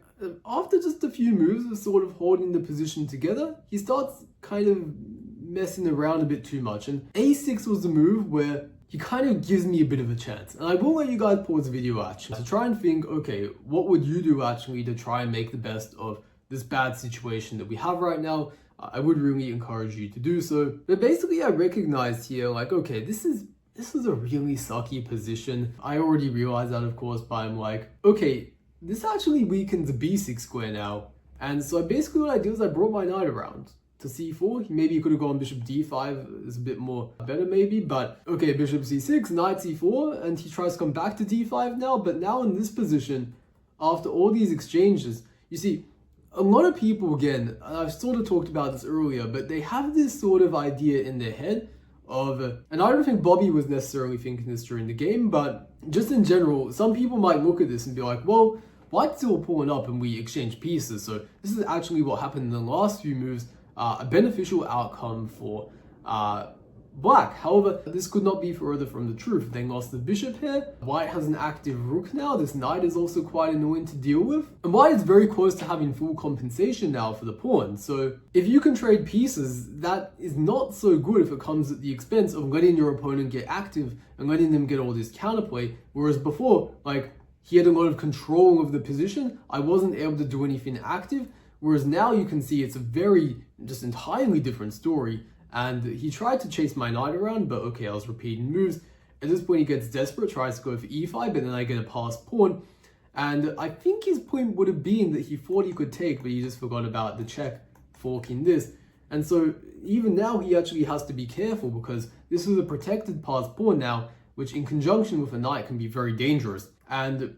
after just a few moves of sort of holding the position together, he starts kind of messing around a bit too much. And a6 was the move where he kind of gives me a bit of a chance. And I will let you guys pause the video actually to try and think, okay, what would you do actually to try and make the best of this bad situation that we have right now? I would really encourage you to do so. But basically I recognized here, like, okay, this is a really sucky position. I already realized that, of course, but I'm like, okay, this actually weakens the b6 square now. And so basically what I did is I brought my knight around to c4. Maybe he could have gone bishop d5, is a bit more better maybe, but okay, bishop c6, knight c4, and he tries to come back to d5 now. But now in this position, after all these exchanges, you see, a lot of people, again, and I've sort of talked about this earlier, but they have this sort of idea in their head of, and I don't think Bobby was necessarily thinking this during the game, but just in general, some people might look at this and be like, well, white's still pulling up and we exchange pieces. So this is actually what happened in the last few moves, a beneficial outcome for black. However, this could not be further from the truth. They lost the bishop here. White has an active rook now. This knight is also quite annoying to deal with. And white is very close to having full compensation now for the pawn. So if you can trade pieces, that is not so good if it comes at the expense of letting your opponent get active and letting them get all this counterplay. Whereas before, like, he had a lot of control of the position. I wasn't able to do anything active. Whereas now you can see it's a very, just entirely different story. And he tried to chase my knight around, but okay, I was repeating moves. At this point, he gets desperate, tries to go for e5, but then I get a passed pawn. And I think his point would have been that he thought he could take, but he just forgot about the check forking this. And so even now, he actually has to be careful because this is a protected passed pawn now, which in conjunction with a knight can be very dangerous. And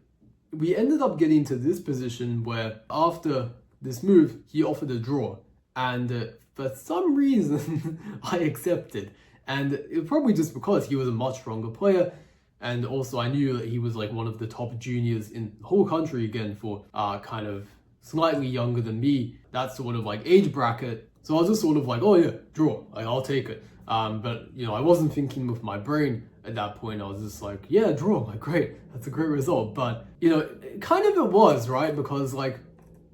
we ended up getting to this position where after this move, he offered a draw. And for some reason, I accepted. And it probably just because he was a much stronger player. And also I knew that he was like one of the top juniors in the whole country again for kind of slightly younger than me. That sort of like age bracket. So I was just sort of like, oh yeah, draw, like, I'll take it. But you know, I wasn't thinking with my brain at that point. I was just like, yeah, draw, like, great, that's a great result. But you know, kind of it was, right? Because like,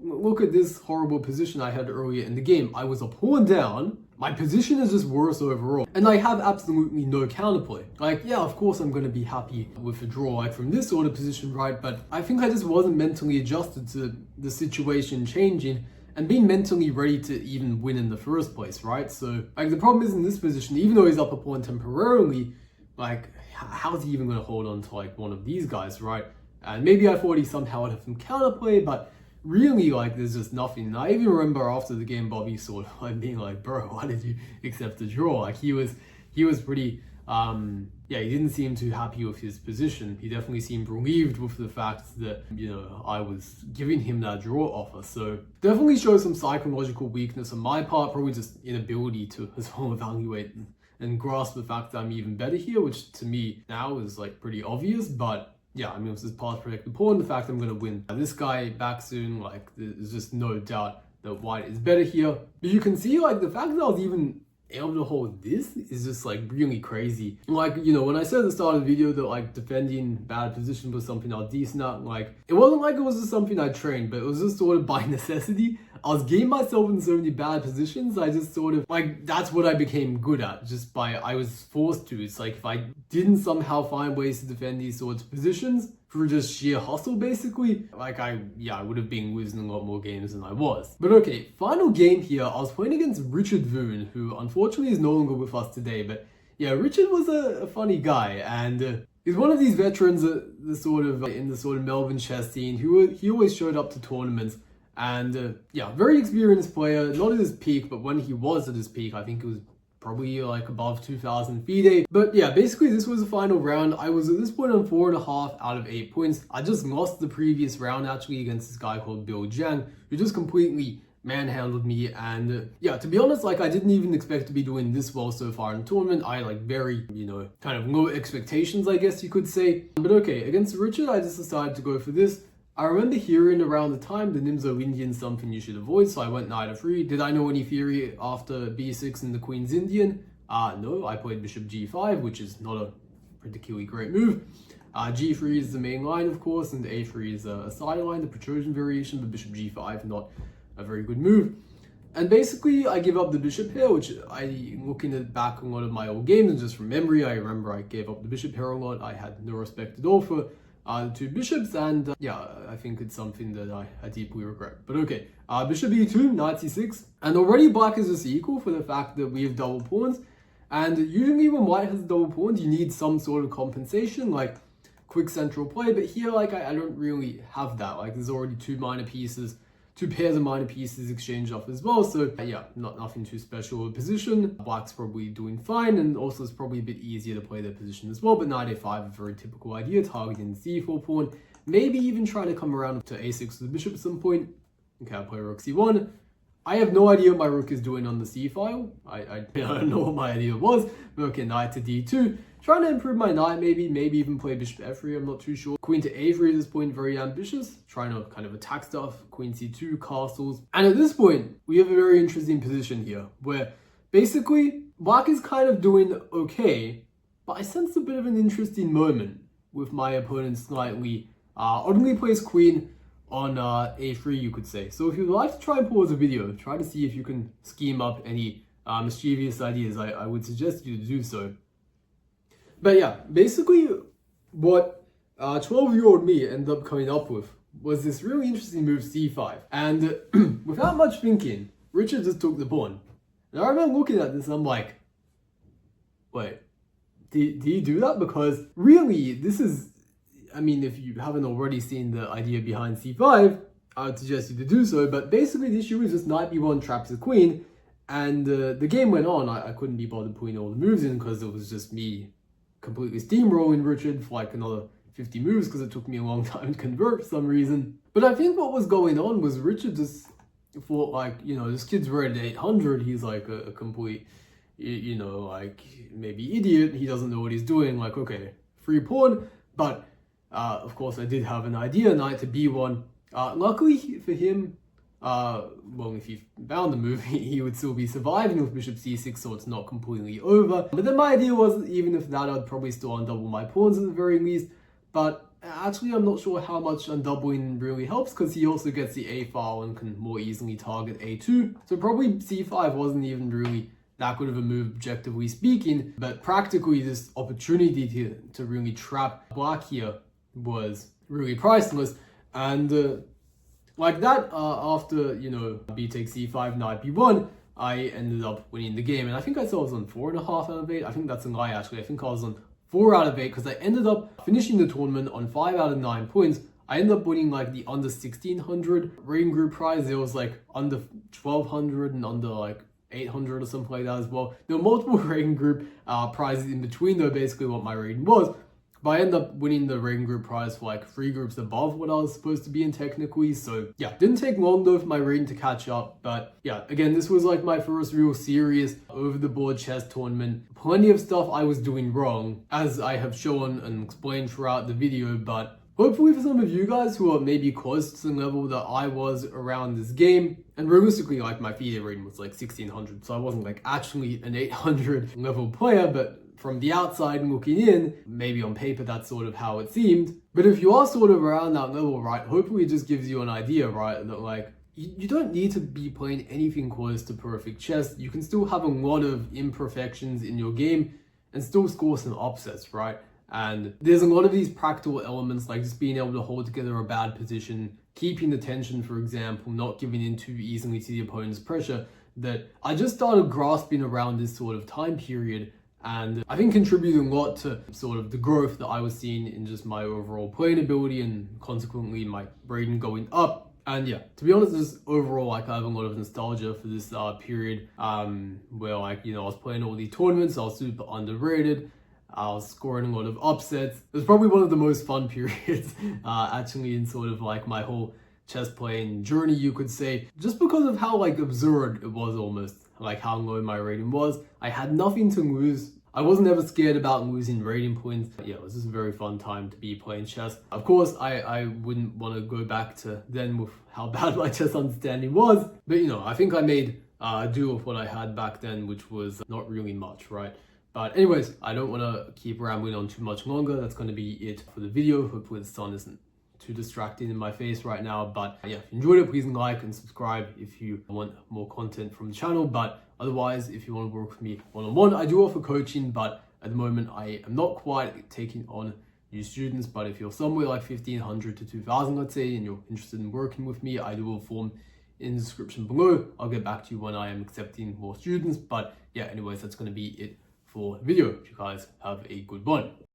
look at this horrible position I had earlier in the game. I was a pawn down. My position is just worse overall. And I have absolutely no counterplay. Like, yeah, of course I'm going to be happy with a draw, like, from this sort of position, right? But I think I just wasn't mentally adjusted to the situation changing and being mentally ready to even win in the first place, right? So, like, the problem is in this position, even though he's up a pawn temporarily, like, how's he even going to hold on to, like, one of these guys, right? And maybe I thought he somehow would have some counterplay, but really, like, there's just nothing. And I even remember after the game, Bobby sort of like being like, bro, why did you accept the draw? Like, he was pretty, yeah, he didn't seem too happy with his position. He definitely seemed relieved with the fact that, you know, I was giving him that draw offer. So definitely shows some psychological weakness on my part, probably just inability to as well evaluate and grasp the fact that I'm even better here, which to me now is like pretty obvious. But yeah, I mean, with this pass protected pawn, the fact I'm going to win this guy back soon, like, there's just no doubt that white is better here. But you can see, like, the fact that I was even able to hold this is just, like, really crazy. Like, you know, when I said at the start of the video that, like, defending bad position was something I was decent at, like, it wasn't like it was just something I trained, but it was just sort of by necessity. I was getting myself in so many bad positions, I just sort of, like, that's what I became good at, just by, I was forced to. It's like, if I didn't somehow find ways to defend these sorts of positions through just sheer hustle, basically, like, I would have been losing a lot more games than I was. But okay, final game here, I was playing against Richard Voon, who unfortunately is no longer with us today, but yeah, Richard was a funny guy, and he's one of these veterans that the sort of, in the sort of Melbourne chess scene, he always showed up to tournaments. And yeah, very experienced player, not at his peak, but when he was at his peak, I think it was probably like above 2,000 FIDE. But yeah, basically this was the final round. I was at this point on 4.5 out of 8 points. I just lost the previous round actually against this guy called Bill Jiang, who just completely manhandled me, and yeah, to be honest, like I didn't even expect to be doing this well so far in the tournament. I like very, kind of low expectations, I guess you could say. But okay, against Richard, I just decided to go for this. I remember hearing around the time the Nimzo Indian something you should avoid, so I went knight f3. Did I know any theory after b6 and the queen's Indian? No, I played bishop g5, which is not a particularly great move. G3 is the main line, of course, and A3 is a sideline, the Petrosian variation, but bishop G5, not a very good move. And basically, I give up the bishop here, which looking at back a lot of my old games, and just from memory, I remember I gave up the bishop here a lot. I had no respect at all for the two bishops, and yeah, I think it's something that I deeply regret. But okay, bishop e2, knight c6, and already black is just equal for the fact that we have double pawns. And usually when white has double pawns, you need some sort of compensation, like quick central play, but here, like, I don't really have that. Like, there's already two pairs of minor pieces exchanged off as well, so yeah, nothing too special of a position. Black's probably doing fine, and also it's probably a bit easier to play their position as well, but knight a5, a very typical idea, targeting the c4 pawn, maybe even trying to come around to a6 with the bishop at some point. Okay, I'll play rook c1. I have no idea what my rook is doing on the c file. I don't know what my idea was, but okay, knight to d2. Trying to improve my knight, maybe even play bishop f3, I'm not too sure. Queen to a3 at this point, very ambitious. Trying to kind of attack stuff, queen c2, castles. And at this point, we have a very interesting position here, where basically, black is kind of doing okay, but I sense a bit of an interesting moment with my opponent slightly oddly placed queen on a3, you could say. So if you'd like to try and pause the video, try to see if you can scheme up any mischievous ideas, I would suggest you to do so. But yeah, basically what 12-year-old me ended up coming up with was this really interesting move c5. And without much thinking, Richard just took the pawn. And I remember looking at this and I'm like, wait, did he do that? Because really, this is, I mean, if you haven't already seen the idea behind c5, I would suggest you to do so. But basically the issue is just knight b1 traps the queen. And the game went on. I couldn't be bothered putting all the moves in because it was just me completely steamrolling Richard for like another 50 moves because it took me a long time to convert for some reason. But I think what was going on was Richard just thought like, this kid's rated 800, he's like a complete, like maybe idiot, he doesn't know what he's doing, like, okay, free pawn. But of course I did have an idea, knight to b1. Luckily for him, well, if he found the move, he would still be surviving with bishop c6, so it's not completely over. But then my idea was, even if that, I'd probably still undouble my pawns at the very least. But actually, I'm not sure how much undoubling really helps, because he also gets the a file and can more easily target a2. So probably c5 wasn't even really that good of a move, objectively speaking. But practically, this opportunity to really trap black here was really priceless. And like that, after, b takes c5, knight b1, I ended up winning the game. And I think I saw I was on 4.5 out of 8. I think that's a lie, actually. I think I was on 4 out of 8 because I ended up finishing the tournament on 5 out of 9 points. I ended up winning like the under 1600 rating group prize. It was like under 1200 and under like 800 or something like that as well. There were multiple rating group prizes in between, though, basically what my rating was. But I ended up winning the rating group prize for like 3 groups above what I was supposed to be in technically. So yeah, didn't take long though for my rating to catch up. But yeah, again, this was like my first real serious over the board chess tournament. Plenty of stuff I was doing wrong, as I have shown and explained throughout the video. But hopefully for some of you guys who are maybe close to the level that I was around this game, and realistically, like my FIDE rating was like 1600, so I wasn't like actually an 800 level player, but from the outside looking in, maybe on paper that's sort of how it seemed. But if you are sort of around that level, right, hopefully it just gives you an idea, right, that like, you don't need to be playing anything close to perfect chess. You can still have a lot of imperfections in your game and still score some upsets, right? And there's a lot of these practical elements, like just being able to hold together a bad position, keeping the tension, for example, not giving in too easily to the opponent's pressure, that I just started grasping around this sort of time period. And I think contributing a lot to sort of the growth that I was seeing in just my overall playing ability and consequently my rating going up. And yeah, to be honest, just overall, like I have a lot of nostalgia for this period where like, I was playing all these tournaments, I was super underrated, I was scoring a lot of upsets. It was probably one of the most fun periods actually in sort of like my whole chess playing journey, you could say, just because of how like absurd it was, almost like how low my rating was. I had nothing to lose. I wasn't ever scared about losing rating points. Yeah, it was just a very fun time to be playing chess. Of course, I wouldn't want to go back to then with how bad my chess understanding was, but you know, I think I made do with what I had back then, which was not really much, right? But anyways, I don't want to keep rambling on too much longer. That's going to be it for the video. Hopefully the sun isn't too distracting in my face right now. But yeah, if you enjoyed it, please like and subscribe if you want more content from the channel. But otherwise, if you want to work with me one-on-one, I do offer coaching, but at the moment I am not quite taking on new students. But if you're somewhere like 1,500 to 2,000, let's say, and you're interested in working with me, I do have a form in the description below. I'll get back to you when I am accepting more students. But yeah, anyways, that's going to be it for the video. You guys have a good one.